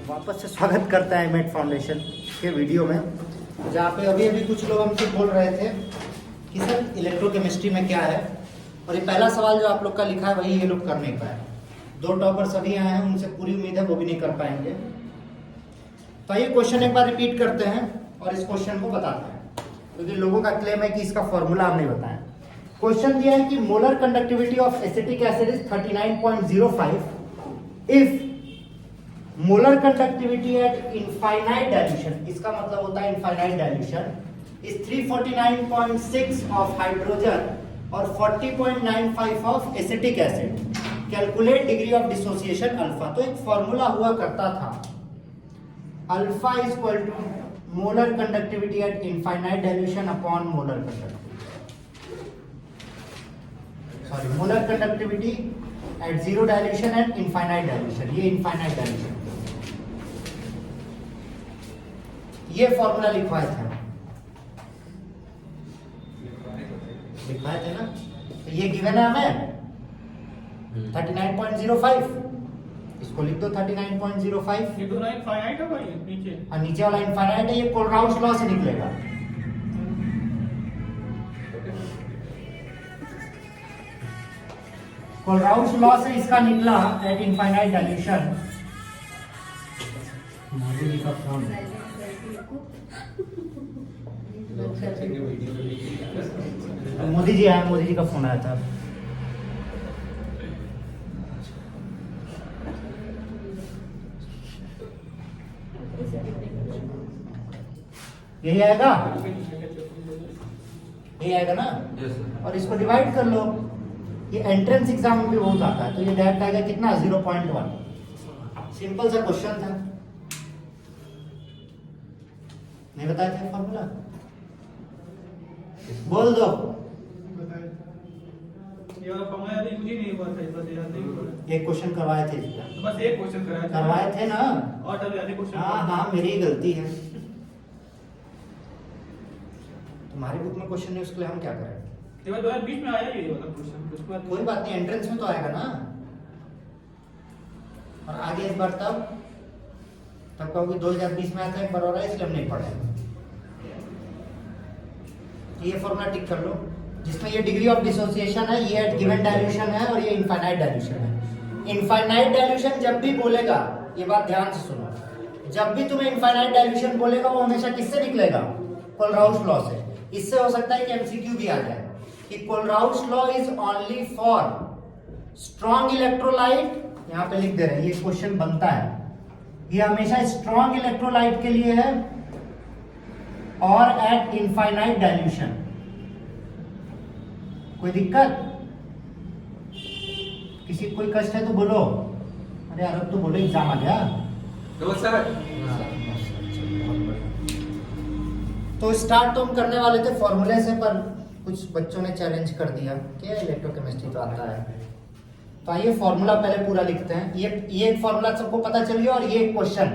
वापस से स्वागत करता है मेट फाउंडेशन के वीडियो में, जहाँ पे अभी अभी कुछ लोग हमसे बोल रहे थे कि सर इलेक्ट्रोकेमिस्ट्री में क्या है, और ये पहला सवाल जो आप लोग का लिखा है वही ये लोग कर नहीं पाए। 2 टॉपर्स अभी आए हैं, उनसे पूरी उम्मीद है वो भी नहीं कर पाएंगे। तो ये क्वेश्चन एक बार रिपीट करते हैं और इस क्वेश्चन को बताते हैं, क्योंकि लोगों का क्लेम है कि इसका फॉर्मूला हम नहीं बताएं। क्वेश्चन दिया है कि molar conductivity of acetic acid is 39.05 if molar conductivity at infinite dilution, इसका मतलब होता है infinite dilution, is 349.6 of hydrogen और 40.95 of acetic acid. Calculate degree of dissociation alpha. तो एक फॉर्मूला हुआ करता था, alpha is equal to molar conductivity at infinite dilution upon molar conductivity, sorry molar conductivity at zero dilution and infinite dilution. ये infinite dilution, ये formula लिखवाए थे ना। तो ये गिवन है हमें 39.05, इसको लिख दो 39.05। ये दोनों इनफाइनाइट है भाई नीचे। हाँ, नीचे वाला इनफाइनाइट है, ये कोलराउस लॉ से निकलेगा। कोलराउस लॉ से इसका निकला eight infinite dilution. Modi ji का फोन, मोदी जी आए, मोदी जी का फोन आया था। यही आएगा, यही आएगा ना। और इसको डिवाइड कर लो, ये एंट्रेंस एग्जाम में भी बहुत आता है। तो ये डायरेक्ट आएगा कितना, 0.1। सिंपल सा क्वेश्चन था, नहीं बताया था फॉर्मूला, बोल दो। ये वाला फॉर्मूला याद मुझे नहीं हुआ था, बस याद नहीं हुआ। एक क्वेश्चन करवाए थे इसका, तो बस एक क्वेश्चन करवाए थे ना। और तब याद क्वेश्चन। हाँ हाँ, मेरी ही गलती है। तुम्हारी बुक में क्वेश्चन नहीं, उसके लिए हम क्या करें। ये बात 2020 में आया ये वाला क्वेश्चन, उसके बाद कोई बात नहीं, एंट्रेंस में तो आएगा ना। और आगे इस बार तब कहोगे 2020 में आता है, एक बार और है, इसलिए हम नहीं पढ़े। ये फॉर्मूला टिक कर लो, जिसमें ये डिग्री ऑफ डिसोसिएशन है, ये एट गिवन डाइल्यूशन है और ये इनफाइनाइट डाइल्यूशन है। इनफाइनाइट डाइल्यूशन जब भी बोलेगा, ये बात ध्यान से सुनो, जब भी तुम्हें इनफाइनाइट डाइल्यूशन बोलेगा वो हमेशा किससे निकलेगा, कोलराउस लॉ से। इससे हो सकता है कि एमसीक्यू भी आ जाए कि Kohlrausch law is only for strong electrolyte, यहाँ पे लिख दे रहे हैं, ये क्वेश्चन बनता है, ये हमेशा स्ट्रॉन्ग इलेक्ट्रोलाइट के लिए है और एट इनफाइनाइट डाइल्यूशन। कोई दिक्कत, किसी कोई कष्ट है तो बोलो। अरे यार अब तो बोलो, एग्जाम आ गया। तो स्टार्ट तो हम करने वाले थे फॉर्मूले से, पर कुछ बच्चों ने चैलेंज कर दिया कि इलेक्ट्रोकेमिस्ट्री तो आता है। तो आइए फॉर्मूला पहले पूरा लिखते हैं। ये एक फॉर्मूला सबको पता चल गया, और ये एक क्वेश्चन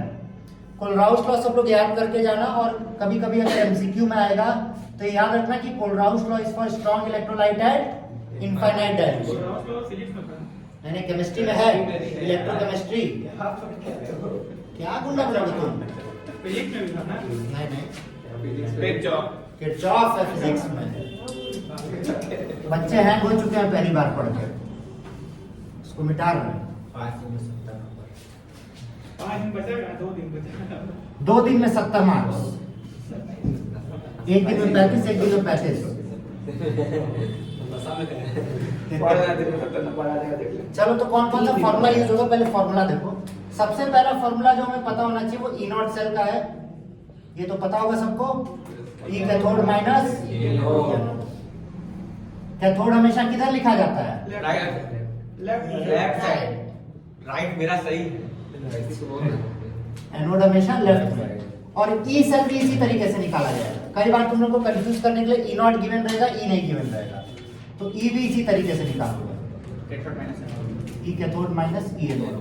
कोलराउस लॉ सब लोग याद करके जाना। और कभी कभी अगर एमसीक्यू में आएगा तो याद रखना कि Kohlrausch law is for strong electrolyte eight infinite dilution. नहीं, केमिस्ट्री में है, इलेक्ट्रोकेमिस्ट्री। क्या गुंडा बना तुम, फिजिक्स में भी था ना। नहीं किरचॉफ है फिजिक्स में। बच्चे हैं, हो चुके हैं पहली बार पढ़ के, इसको मिटा रहे हैं। 5 दिन बचेगा, 2 दिन बचेगा। 2 दिन में 70 मार्क्स, एक दिन में 35, एक दिन में 35। चलो, तो कौन कौन सा फॉर्मूला यूज होगा, पहले फॉर्मूला देखो। सबसे पहला फॉर्मूला जो हमें पता होना चाहिए वो ई नॉट सेल का है, ये तो पता होगा सबको। ई कैथोड माइनस कैथोड हमेशा किधर लिखा जाता है, लेफ्ट साइड। राइट मेरा सही है, एनोड हमेशा लेफ्ट में। और ई सेल भी इसी तरीके से निकाला जाएगा। कई बार तुम लोग को कंफ्यूज करने के लिए ई नॉट गिवन रहेगा, ई नहीं गिवन रहेगा, तो ई भी इसी तरीके से निकालोगे, ई कैथोड माइनस ई एनोड।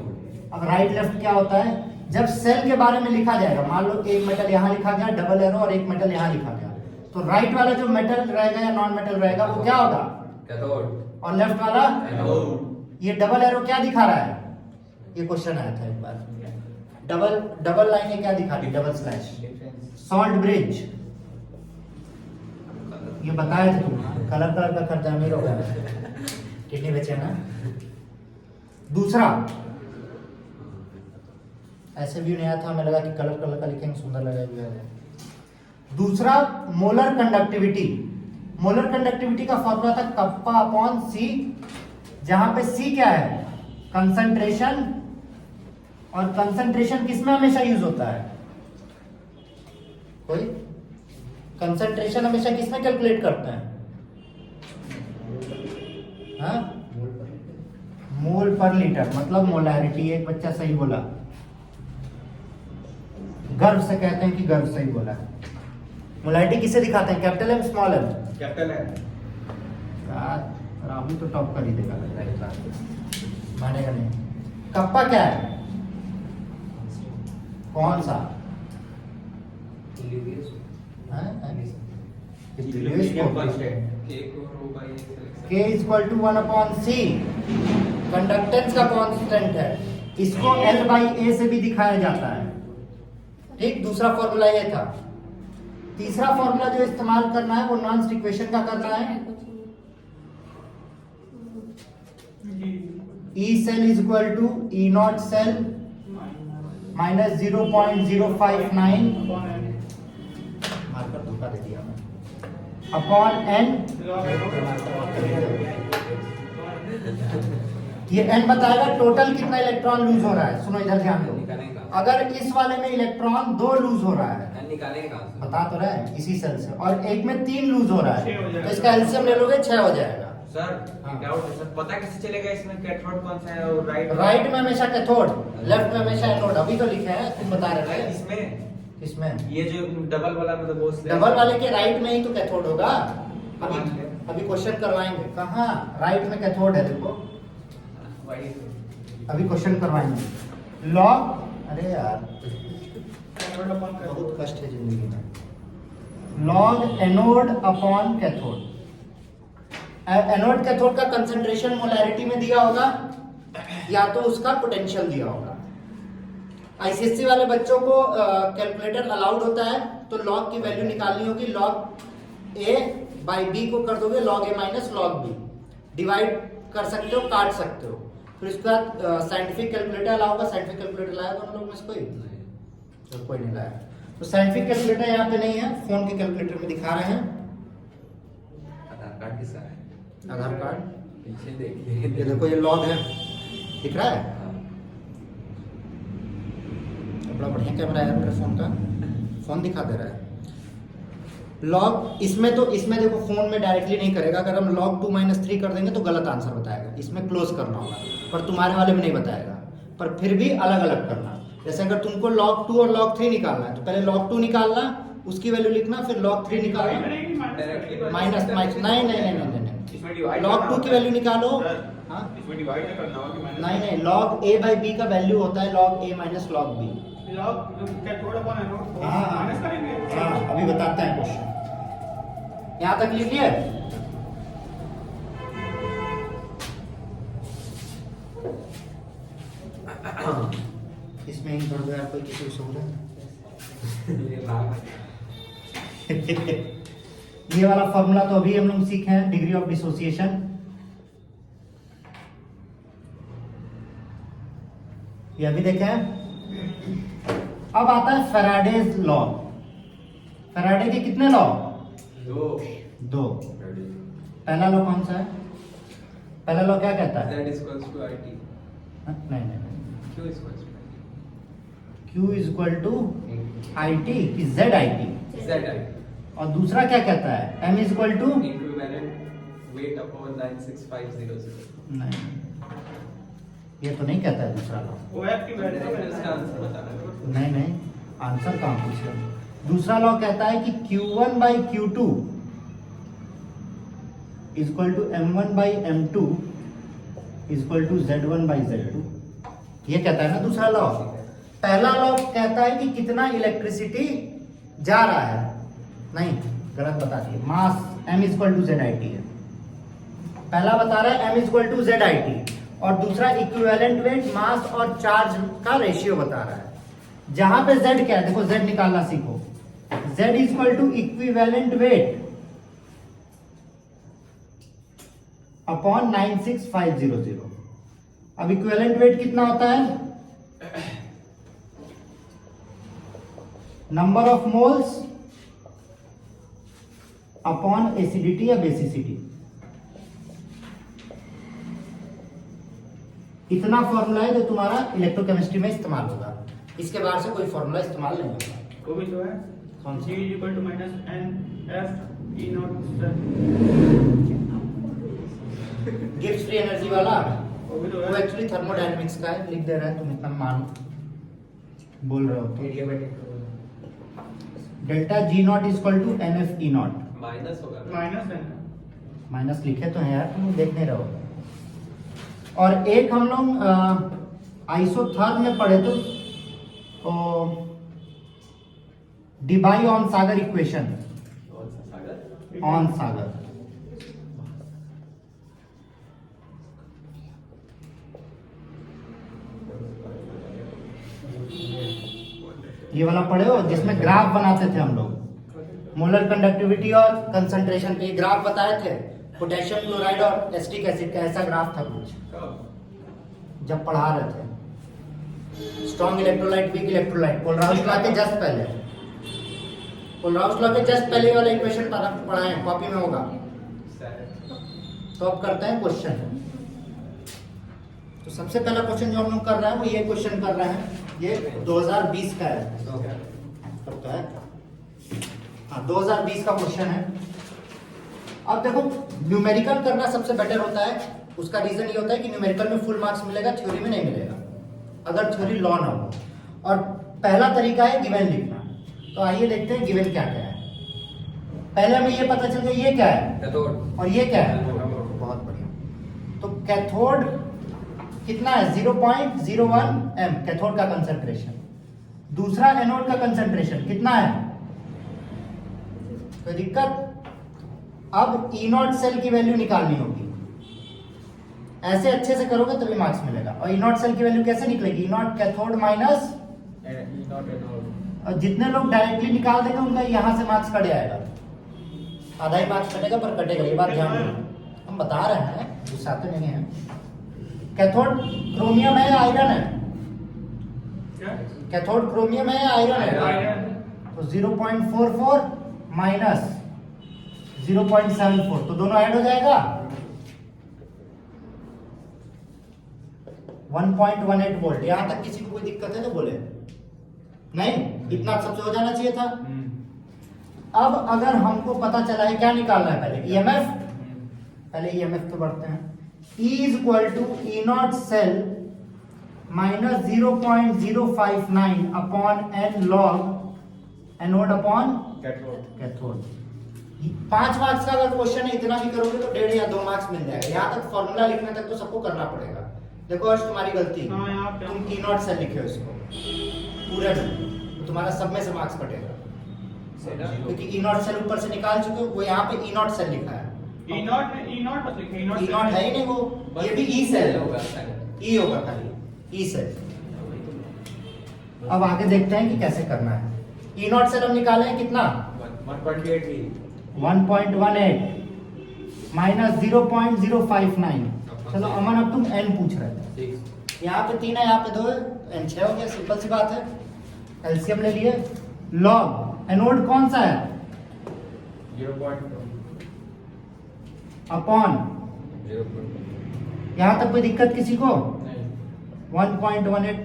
अब राइट लेफ्ट क्या होता है, जब सेल के बारे में लिखा जाएगा, मान लो एक मेटल यहाँ लिखा गया डबल एरो और एक मेटल यहाँ लिखा गया, तो राइट वाला जो मेटल रहेगा या नॉन मेटल रहेगा वो क्या होगा, कैथोड, और लेफ्ट वाला एनोड। ये डबल एरो क्या दिखा रहा है, ये क्वेश्चन आया था एक बार। डबल लाइन ये क्या दिखा दी, डबल स्लैश। सॉल्ट ब्रिज ये बताए थे तुम, कलर का खर्चा अमीर हो गया। कितने बचे ना। दूसरा ऐसे भी नहीं आया था, हमें लगा कि कलर का लिखेंगे सुंदर लगेगा। दूसरा मोलर कंडक्टिविटी। मोलर कंडक्टिविटी का फॉर्मूला था कप्पा अपॉन सी, जहां पे सी क्या है, कंसंट्रेशन, और कंसंट्रेशन किसमें हमेशा यूज होता है, कोई कंसंट्रेशन हमेशा किसमें कैलकुलेट करते हैं, हाँ? मोल पर लीटर, मतलब मोलैरिटी। एक बच्चा सही बोला, गर्व से कहते हैं कि गर्व सही बोला है। मोलैरिटी किसे दिखाते हैं, capital M small M? Capital है। राहुल तो टॉप कर ही देगा लग रहा है, मानेगा नहीं। कप्पा क्या है, कौन सा, K equal to 1/c, conductance का कांस्टेंट है। इसको L/A से भी दिखाया जाता है, ठीक। दूसरा फॉर्मूला ये था। तीसरा फॉर्मूला जो इस्तेमाल करना है वो नॉन्स इक्वेशन का करना है। E cell is equal to E nought cell minus 0.059 marker धोखा दे दिया मैं, अपॉन n। ये n बताएगा टोटल कितना इलेक्ट्रॉन लूज हो रहा है। सुनो इधर ध्यान दो, अगर इस वाले में इलेक्ट्रॉन 2 लूज हो रहा है, बता तो रहे हैं इसी सेल से, और एक में 3 लूज हो रहा है, तो इसका एलसीएम ले लोगे 6 हो जाएगा। सर डाउट है सर, पता कैसे चलेगा इसमें कैथोड कौन सा है और राइट में हमेशा कैथोड, लेफ्ट में हमेशा एनोड। अभी तो लिखा है, तुम बता रहे थे इसमें ये जो डबल वाला मतलब वो डबल वाले के राइट में ही तो कैथोड होगा। अभी क्वेश्चन करवाएंगे, कहाँ राइट में कैथोड है, देखो अभी क्वेश्चन करवाएंगे। लॉग, अरे यार बहुत कष्ट है जिंदगी में। Log anode upon cathode. Anode cathode का कंसंट्रेशन मोलैरिटी में दिया होगा या तो उसका पोटेंशियल दिया होगा। आईसीएससी वाले बच्चों को कैलकुलेटर अलाउड होता है, तो लॉग की वैल्यू निकालनी होगी। लॉग ए बाई बी को कर दोगे लॉग ए माइनस लॉग बी, डिवाइड कर सकते हो, काट सकते हो। फिर उसके बाद साइंटिफिक कैलकुलेटर अलाउ होगा। साइंटिफिक कैलकुलेटर लाया दोनों लोग में से कोई? तो कोई नहीं लाया। तो साइंटिफिक कैलकुलेटर यहाँ पे नहीं है, फोन के कैलकुलेटर में दिखा रहे हैं। आधार कार्ड किसका है? आधार कार्ड पीछे देखिए, ये देखो, ये लॉग है, दिख रहा है। बड़ा बढ़िया कैमरा है मेरे फोन का, फोन दिखा दे रहा है। लॉग इसमें तो इसमें देखो फोन में डायरेक्टली नहीं करेगा। अगर हम log 2 - 3 कर देंगे तो गलत आंसर बताएगा, इसमें क्लोज करना होगा, पर तुम्हारे वाले में नहीं बताएगा। पर फिर भी अलग अलग करना। जैसे अगर तुमको log 2 और log 3 निकालना है तो पहले log 2 निकालना, उसकी वैल्यू लिखना, फिर log 3 निकालना, माइनस नहीं, log 2 की वैल्यू निकालो। हाँ नहीं, log a बाई b का वैल्यू होता है log a minus log b। हाँ अभी बताते हैं क्वेश्चन। यहाँ तक लिख लिए? इसमें ही भर दो यार, कोई किसी को समझ ये वाला फॉर्मूला तो अभी हम लोग सीखे हैं, डिग्री ऑफ डिसोसिएशन। ये अभी देखें। अब आता है फैराडेज लॉ। फैराडे के कितने लॉ? दो। पहला लॉ कौन सा है? पहला लॉ क्या कहता है? नहीं, Q is equal to I T कि जेड आई टी। और दूसरा क्या कहता है? M is equal to weight upon 96500। नहीं, ये तो नहीं कहता है दूसरा लॉ। नहीं, आंसर कहाँ पूछ रहे? दूसरा लॉ कहता है कि Q1 by Q2 is equal to M1 by M2 is equal to Z1 by Z2। ये कहता है ना दूसरा लॉ। पहला लॉ कहता है कि कितना इलेक्ट्रिसिटी जा रहा है। नहीं, गलत बता दिए। Mass M is equal to ZIT है। पहला बता रहा है M is equal to ZIT, और दूसरा इक्विवेलेंट वेट, मास और चार्ज का रेशियो बता रहा है। जहां पे z क्या है, देखो z निकालना सीखो। z equal to equivalent weight upon 96500। अब इक्विवेलेंट वेट कितना होता है? Number of moles upon acidity या बेसिसिटी। इतना फॉर्मूला है जो तुम्हारा इलेक्ट्रोकेमिस्ट्री में इस्तेमाल होगा। इसके बाहर से कोई फॉर्मूला इस्तेमाल नहीं होगा। वो भी तो है कौन सा? G equal to minus N F E nought Gibbs free energy वाला वो भी तो वो है। एक्चुअली थर्मोडायनेमिक्स का है, लिख दे रहा है, तुम इतना मान बोल रहे हो तो। Delta G nought equal to N F E nought. Minus होगा। माइनस एन माइनस लिखे तो हैं यार, तुम देख नहीं रहो। और एक हम लोग आइसोथर्म में पढ़े तो Debye Onsager equation. Onsager ये वाला पढ़े हो जिसमें ग्राफ बनाते थे हम लोग, मोलर कंडक्टिविटी और कंसंट्रेशन पे ग्राफ बताए थे, पोटेशियम क्लोराइड और एसिटिक एसिड का ऐसा ग्राफ था कुछ, जब पढ़ा रहे थे। Strong electrolyte, weak electrolyte, Kohlrausch law के जस्ट पहले, कोलराउस लॉ के जस्ट पहले वाला इक्वेशन पढ़ा है, कॉपी में होगा। तो अब करते हैं क्वेश्चन। तो सबसे पहला क्वेश्चन जो हम लोग कर रहे हैं वो ये क्वेश्चन कर रहे हैं, ये 2020 का है। कब का है? हाँ 2020 का क्वेश्चन है। अब देखो न्यूमेरिकल करना सबसे बेटर होता है। उसका रीजन ये होता है कि न्यूमेरिकल में फुल मार्क्स मिलेगा, थ्योरी में नहीं मिलेगा अगर थ्योरी लॉ ना हो। और पहला तरीका है गिवन लिखना। तो आइए देखते हैं गिवन क्या क्या है। पहले हमें ये पता चल गया ये क्या है और ये क्या है। बहुत बढ़िया। तो कैथोड कितना है? 0.01 m कैथोड का कंसंट्रेशन। दूसरा एनोड का कंसंट्रेशन कितना है? कोई दिक्कत? अब ई नॉट सेल की वैल्यू निकालनी होगी। ऐसे अच्छे से करोगे तभी मार्क्स मिलेगा। और ई नॉट सेल की वैल्यू कैसे निकलेगी? ई नॉट कैथोड माइनस, और जितने लोग डायरेक्टली निकाल देंगे उनका यहाँ से मार्क्स कट जाएगा। आधा ही मार्क्स कटेगा पर कटेगा, ये बात ध्यान रखना। हम बता रहे हैं, गुस्साते नहीं है। कैथोड क्रोमियम है या आयरन है? क्या? कैथोड क्रोमियम है या आयरन है? आयरन। तो 0.44 माइनस 0.74, तो दोनों ऐड हो जाएगा 1.18 वोल्ट। यहां तक किसी को कोई दिक्कत है तो बोले। नहीं, इतना सबसे हो जाना चाहिए था। अब अगर हमको पता चला है क्या निकालना है, पहले ईएमएफ, पहले ईएमएफ तो बढ़ते हैं। E is equal to E naught cell minus 0.059 upon n log anode upon cathode। 5 marks का अगर क्वेश्चन है, इतना भी करोगे तो 1.5 या 2 मार्क्स मिल जाएगा। यहाँ तक फॉर्मूला लिखने तक तो सबको करना पड़ेगा। देखो आज तुम्हारी गलती, हाँ, यहाँ पे तुम E naught cell लिखे हो इसको पूरे में, तो तुम्हारा सब में से मार्क्स कटेगा। क्योंकि E naught cell ऊपर से निकाल चुके हो, वो यहाँ पे E naught cell लिखा है। ई नॉट बस लिखे। ई ई नॉट है ही नहीं, वो ये भी ई सेल होगा, ई होगा खाली, ई सेल। अब आगे देखते हैं कि कैसे करना है। ई नॉट सेल हम निकाले हैं कितना? 1.18 माइनस 0.059। चलो अमन, अब तुम n पूछ रहे थे। यहाँ पे 3 है, यहाँ पे 2 है, n 6 हो गया। सिंपल सी बात है, एलसीएम ले लिए। लॉग एनोड कौन सा है? अपॉन, यहां तक कोई दिक्कत किसी को? 1.18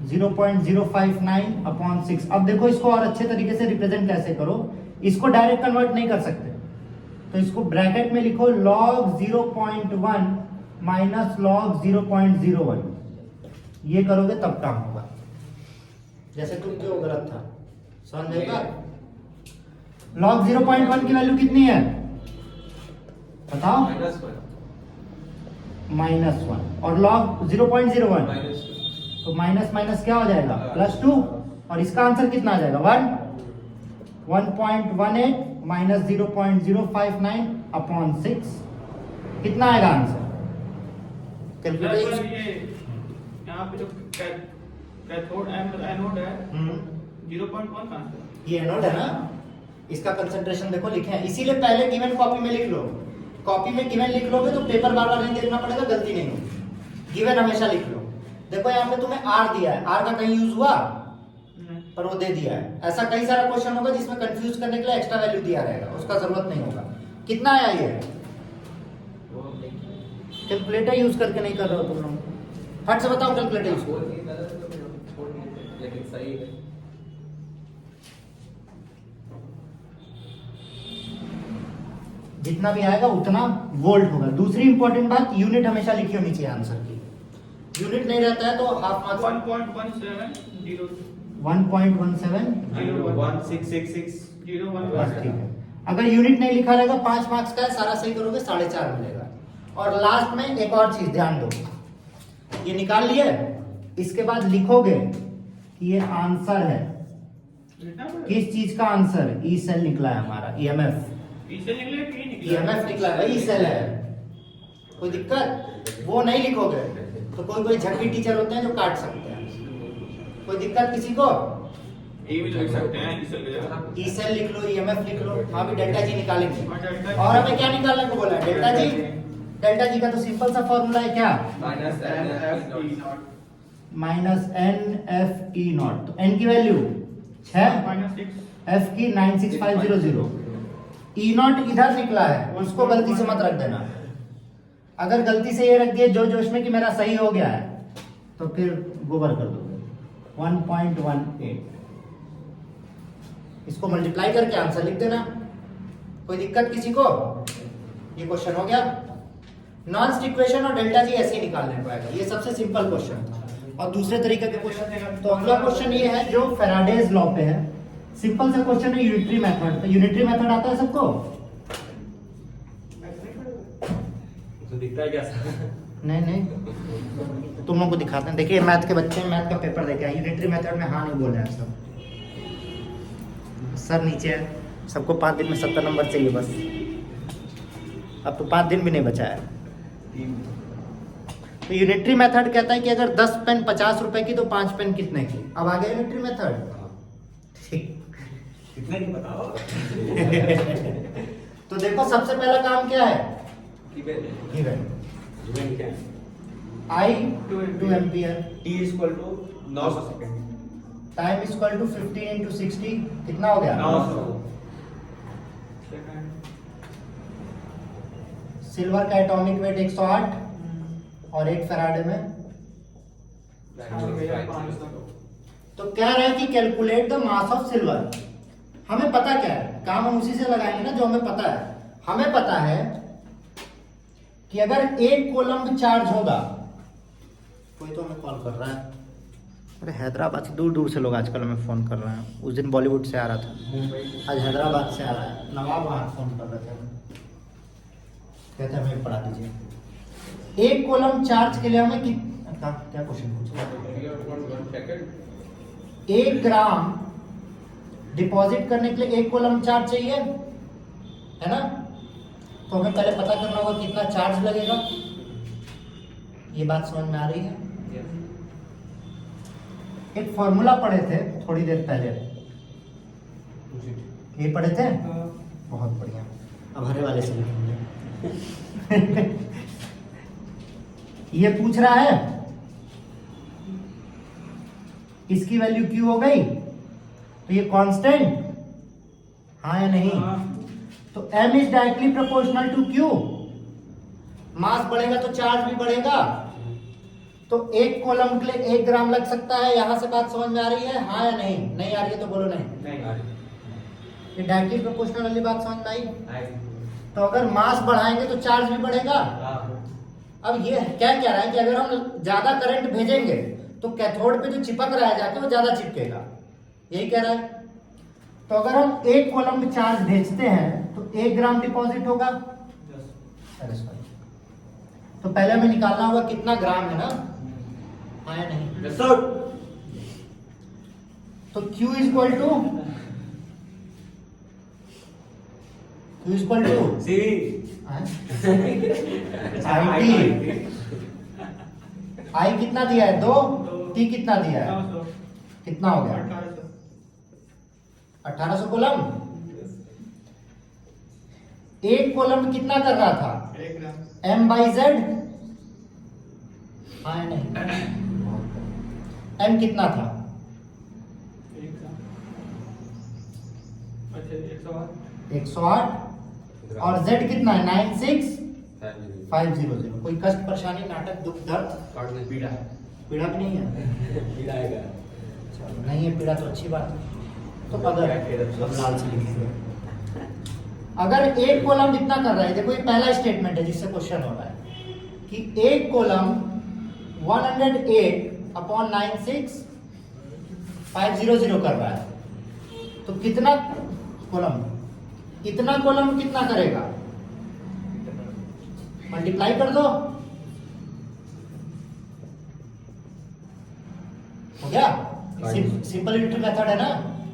0.059 अपॉन 6। अब देखो इसको और अच्छे तरीके से रिप्रेजेंट कैसे करो। इसको डायरेक्ट कन्वर्ट नहीं कर सकते, तो इसको ब्रैकेट में लिखो log 0.1 माइनस log 0.01। ये करोगे तब काम होगा। जैसे तुम क्यों गलत था, समझ में आएगा? log 0.1 की वैल्यू कितनी है बताओ? -1। और log 0.01, तो माइनस माइनस क्या हो जाएगा? +2। और इसका आंसर कितना आ जाएगा? 1.18 माइनस 0.059 अपॉन 6। कितना आएगा आंसर? कैलकुलेट। ये यहाँ पे जो कैथोड एनोड है 0.1 कहां से? ये एनोड है ना, इसका कंसंट्रेशन देखो लिखे हैं, इसीलिए पहले गिवन कॉपी में लिख लो। कॉपी में गिवन लिख लोगे तो पेपर बार बार नहीं देखना पड़ेगा, गलती नहीं होगी। गिवन हमेशा लिख लो। देखो यहाँ पे तुम्हें आर दिया है, आर का कहीं यूज हुआ पर वो दे दिया है। ऐसा कई सारा क्वेश्चन होगा जिसमें कंफ्यूज करने के लिए एक्स्ट्रा वैल्यू दिया रहेगा, उसका जरूरत नहीं होगा। कितना आया ये? कैलकुलेटर यूज करके नहीं कर रहे हो तुम लोग, फट से बताओ कैलकुलेटर यूज करो। लेकिन सही है। जितना भी आएगा उतना वोल्ट होगा। दूसरी इंपॉर्टेंट बात, यूनिट हमेशा लिखी होनी चाहिए आंसर की। यूनिट नहीं रहता है तो हाफ मार्क्स 1.17 1.17 बस ठीक है। अगर यूनिट नहीं लिखा रहेगा 5 मार्क्स का है, सारा सही करोगे 4.5 मिलेगा। और लास्ट में एक और चीज ध्यान दो, ये निकाल लिया, इसके बाद लिखोगे कि ये आंसर है। किस चीज का आंसर? ई सेल निकला है हमारा, ईएमएफ। ईएमएफ निकला है, ई सेल है। कोई दिक्कत? वो नहीं लिखोगे तो कोई झगड़ी टीचर होते हैं जो काट सकते हैं। कोई दिक्कत किसी को? ये भी लिख सकते हैं, ई सेल लिख लो, ईएमएफ लिख लो, वहां भी डेल्टा जी निकालेंगे। और हमें क्या निकालने को बोला है? Delta G. डेल्टा जी का तो सिंपल सा फॉर्मूला है, क्या? Minus N F E nought. तो एन की वैल्यू 6, एफ की 96500। ई नॉट इधर निकला है, उसको गलती से मत रख देना। अगर गलती से ये रख दिए जो जोश में कि मेरा सही हो गया है, तो फिर गोबर कर दोगे। 1.18। इसको मल्टीप्लाई करके आंसर लिख देना। कोई दिक्कत किसी को? ये क्वेश्चन हो गया। नॉन इक्वेशन और डेल्टा जी ऐसे ही निकालने को आएगा। ये सबसे सिंपल क्वेश्चन था। और दूसरे तरीके के क्वेश्चन, तो अगला क्वेश्चन ये है जो फैराडेज लॉ पे है। सिंपल सा क्वेश्चन है, यूनिटरी मेथड। तो यूनिटरी मेथड आता है सबको? तो दिखता है क्या? नहीं, तुम लोग को दिखाते हैं। देखिए मैथ के बच्चे मैथ का पेपर देखे, यूनिटरी मेथड में हाँ नहीं बोल रहे हैं सब। सर नीचे है, सबको 5 दिन में 70 नंबर चाहिए बस। अब तो 5 दिन भी नहीं बचा है। तो यूनिटरी मेथड कहता है कि अगर 10 पेन 50 रुपए की तो 5 पेन कितने की। अब आ गया यूनिटरी मेथड। ठीक, कितने की बताओ? तो देखो सबसे पहला काम क्या है? Given I 2 ampere, T equal to 900 second, time equal to 15 into 60 कितना हो गया? 900। सिल्वर का एटॉमिक वेट 108 और 8 फैराडे में। तो कह रहा है कि calculate the mass of silver. हमें पता क्या है, काम हम उसी से लगाएंगे ना जो हमें पता है। हमें पता है कि अगर 1 कोलम्ब चार्ज होगा, कोई तो हमें कॉल कर रहा है। अरे हैदराबाद से दूर दूर से लोग आजकल हमें फ़ोन कर रहे हैं। उस दिन बॉलीवुड से आ रहा था, आज हैदराबाद से आ रहा है। नवाब वहाँ फ़ोन कर रहे थे, कहते हैं हमें पढ़ा दीजिए। 1 कोलम्ब चार्ज के लिए हमें क्या क्वेश्चन पूछा? 1 ग्राम डिपॉजिट करने के लिए 1 कोलम्ब चार्ज चाहिए, है ना? तो हमें पहले पता करना होगा कितना चार्ज लगेगा। ये बात समझ में आ रही है? एक फॉर्मूला पढ़े थे थोड़ी देर पहले, ये पढ़े थे, बहुत बढ़िया। अब हरे वाले से लिखेंगे। ये पूछ रहा है इसकी वैल्यू Q हो गई, तो ये कांस्टेंट, हाँ या नहीं? तो M is directly proportional to Q। Mass बढ़ेगा तो चार्ज भी बढ़ेगा। तो 1 कोलम्ब के लिए 1 ग्राम लग सकता है। यहां से बात समझ में आ रही है, हाँ या नहीं? नहीं आ रही है तो बोलो नहीं। ये डायरेक्टली प्रोपोर्शनल वाली बात समझ में आई? तो अगर मास बढ़ाएंगे तो चार्ज भी बढ़ेगा। अब ये क्या कह रहा है कि अगर हम ज्यादा करंट भेजेंगे तो कैथोड पे जो चिपक रहा है जाके वो ज्यादा चिपकेगा, यही कह रहा है। तो अगर हम 1 कोलम्ब चार्ज भेजते हैं तो 1 ग्राम डिपॉजिट होगा। तो पहले हमें निकालना होगा कितना ग्राम है ना, हाँ या नहीं? तो Q इक्वल टू आई कितना दिया है? 2, T कितना दिया है? 1800 कितना हो गया? 1800 कॉलम। एक कॉलम कितना कर रहा था? 1 ग्राम M/Z। हाँ या नहीं? M कितना था? 1 ग्राम। अच्छा 108 108 और Z कितना है? 96500। कोई कष्ट परेशानी नाटक दुख दर्द पीड़ा पीड़ा भी नहीं है? पीड़ा आएगा। चलो, नहीं है पीड़ा तो अच्छी बात है। तो अगर अब लाल से लिखेंगे, अगर एक कॉलम इतना कर रहा है, देखो ये पहला स्टेटमेंट है जिससे क्वेश्चन हो रहा है कि एक कॉलम 108/96500 कर रहा है, तो कितना कॉलम, इतना कॉलम कितना करेगा? मल्टीप्लाई कर दो, हो गया। सिंपल यूनिट मेथड है ना,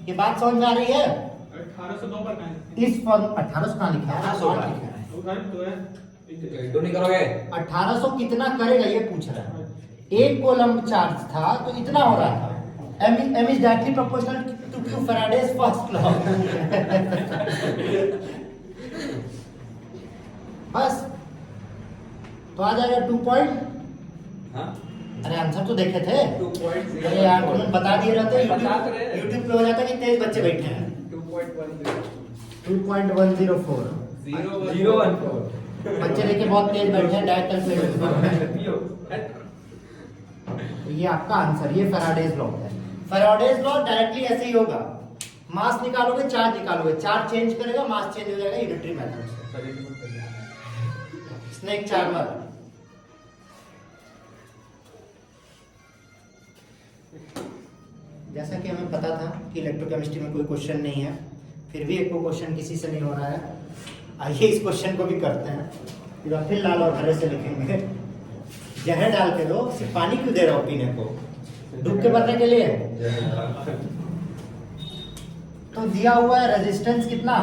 ये बात समझ में आ रही है? 1802 पर कहें इस फॉर्म 1800 कहाँ लिखा है? 1800 लिखा है। तो है तो नहीं करोगे? 1800 कितना करेगा ये पूछ रहा है। एक कॉलम चार्ज था तो इतना हो रहा था। m is directly proportional to Q, Faraday's first law। बस तो आ जाएगा 2 पॉइंट। हाँ अरे आंसर तो देखे थे। 2.0 अरे यार तुम बता दिए रहते, बता तो रहे। यूट्यूब पे हो जाता कि 23 बच्चे बैठे हैं। 2.104 014 बच्चे देखिए बहुत तेज बैठे हैं, डायरेक्ट कैलकुलेटर। ये आपका आंसर, ये फैराडेज लॉ है। फैराडेज लॉ डायरेक्टली ऐसे ही होगा, मास निकालोगे चार्ज निकालोगे, चार्ज चेंज करेगा मास चेंज हो जाएगा यूनिटरी मेथड से। Snake charmer. जैसा कि हमें पता था कि इलेक्ट्रोकेमिस्ट्री में कोई क्वेश्चन नहीं है, फिर भी एक को क्वेश्चन किसी से नहीं हो रहा है। आइए इस क्वेश्चन को भी करते हैं। फिर लाल और हरे से लिखेंगे। जहर डाल के दो, सिर्फ पानी क्यों दे रहा हो पीने को? डूब के मरने के लिए। तो दिया हुआ है रेजिस्टेंस कितना?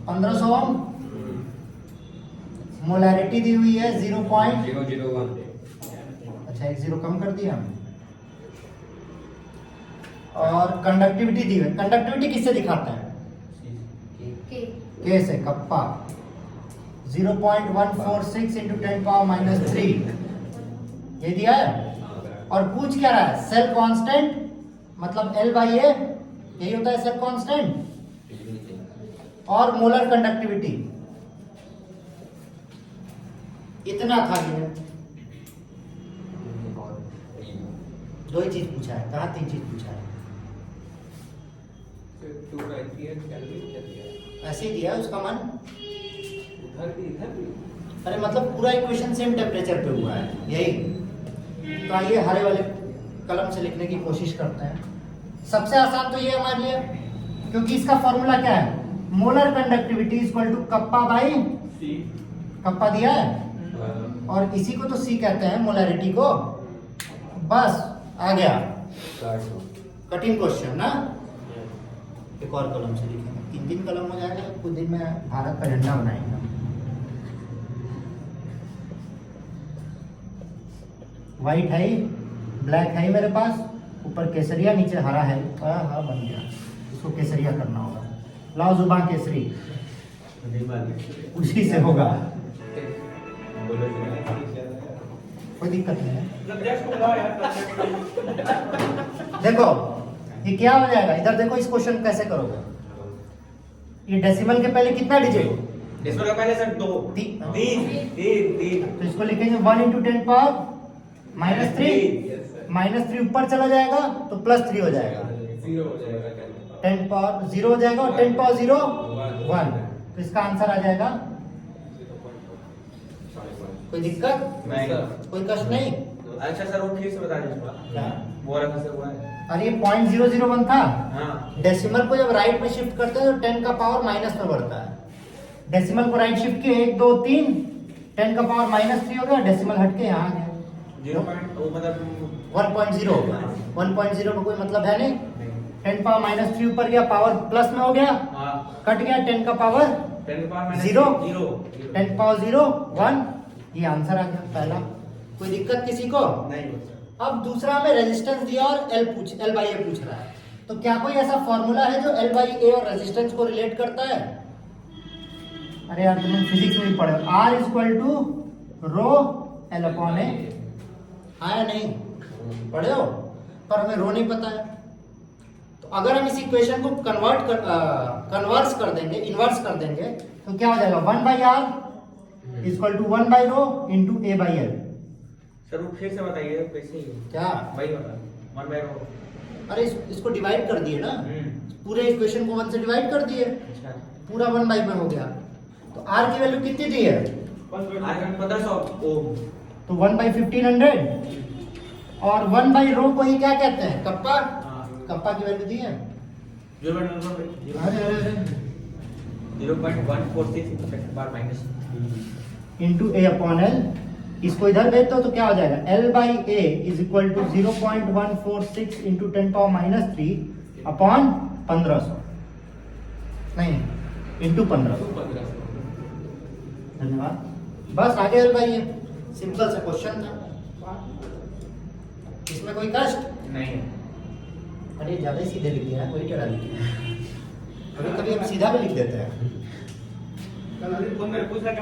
1500 ओम। मोलैरिटी दी हुई है 0.001। अच्छा 1 0 कम कर दिया हमने। और कंडक्टिविटी दी हुई है। कंडक्टिविटी किससे दिखाते हैं? के से, कप्पा। 0.146 × 10⁻³ ये दिया है। और पूछ क्या रहा है? सेल कांस्टेंट, मतलब L/A, यही होता है सेल कांस्टेंट। और मोलर कंडक्टिविटी इतना था। ये दो ही चीज पूछा है, कहाँ 3 चीज पूछा है? ऐसे ही दिया है उसका मन। अरे मतलब पूरा इक्वेशन सेम टेम्परेचर पे हुआ है, यही। तो आइए हरे वाले कलम से लिखने की कोशिश करते हैं। सबसे आसान तो ये हमारे लिए, क्योंकि इसका फॉर्मूला क्या है? Molar conductivity equal to kappa by C. Kappa दिया है, और इसी को तो सी कहते हैं, मोलैरिटी को। बस आ गया। कठिन क्वेश्चन ना। एक और कलम से लिखेंगे, 3 कलम हो जाएगा। कुछ दिन में भारत का झंडा बनाएंगे। व्हाइट है, ब्लैक है मेरे पास, ऊपर केसरिया, नीचे हरा है। हाँ बन गया। इसको केसरिया करना होगा। लाओ जुबान केसरी, उसी से होगा, कोई दिक्कत नहीं है। सब्जेक्ट को लाओ यार, देखो ये क्या हो जाएगा, इधर देखो इस क्वेश्चन कैसे करोगे। ये डेसिमल के पहले कितना डिजिट? इसमें पहले सर 2 3 तो इसको लिखेंगे 1 × 10⁻³ -3 ऊपर चला जाएगा तो +3 हो जाएगा, 0 हो जाएगा। 10⁻0 हो जाएगा, और 10⁻0 1। तो इसका आंसर आ जाएगा। कोई दिक्कत नहीं, कोई कष्ट नहीं। अच्छा सर वो फिर से बता दीजिए क्या? वो रखा से हुआ है। अरे ये 0.001 था। हाँ डेसिमल को जब राइट में शिफ्ट करते हैं तो 10 का पावर माइनस में बढ़ता है। डेसिमल को राइट शिफ्ट किए 1 2 3, 10 का पावर -3 हो गया, डेसिमल हट के यहाँ आ गया। 0 वो मतलब 1.0 होगा। 1.0 का कोई मतलब है नहीं। 10 पावर -3 ऊपर गया, पावर प्लस में हो गया, हाँ कट गया, 10 का पावर 10 पावर 0, 0 10 पावर 0 1। ये आंसर आ गया पहला। कोई दिक्कत किसी को? नहीं अब दूसरा हमें रेजिस्टेंस दिया और एल बाई ए पूछ रहा है, तो क्या कोई ऐसा फॉर्मूला है जो एल बाई ए और रेजिस्टेंस को रिलेट करता है? अरे यार तुमने फिजिक्स में भी पढ़े, R equal to rho L upon A, हाँ या नहीं पढ़े हो? पर हमें रो नहीं पता है। तो अगर हम इस इक्वेशन को कन्वर्स कर देंगे, इन्वर्स कर देंगे, तो क्या हो जाएगा? 1/r इक्वल टू 1/रो into A by L. Sir वो फिर से बताइए कैसे ही क्या? वही बता 1/रो। अरे इसको डिवाइड कर दिए ना, पूरे इक्वेशन को 1 से डिवाइड कर दिए, अच्छा पूरा 1/में हो गया। तो r की वैल्यू कितनी दी है? आज 1500 ओम। तो 1/1500 और 1/रो को ही क्या कहते हैं? कप्पा। कप्पा की वैल्यू दी है? अरे अरे 0.146 bar minus into A upon L. इसको इधर भेज दो तो क्या हो जाएगा? L by A is equal to 0.146 into 10⁻³ upon 1500, नहीं इंटू 1500। धन्यवाद। बस आगे एल बाई ए, सिंपल सा क्वेश्चन था, इसमें कोई कष्ट नहीं। अरे ज्यादा ही सीधे लिख दिया है, कोई टेढ़ा लिख दिया है। कभी कभी हम सीधा भी लिख देते हैं। कल अभी फोन में पूछ रहा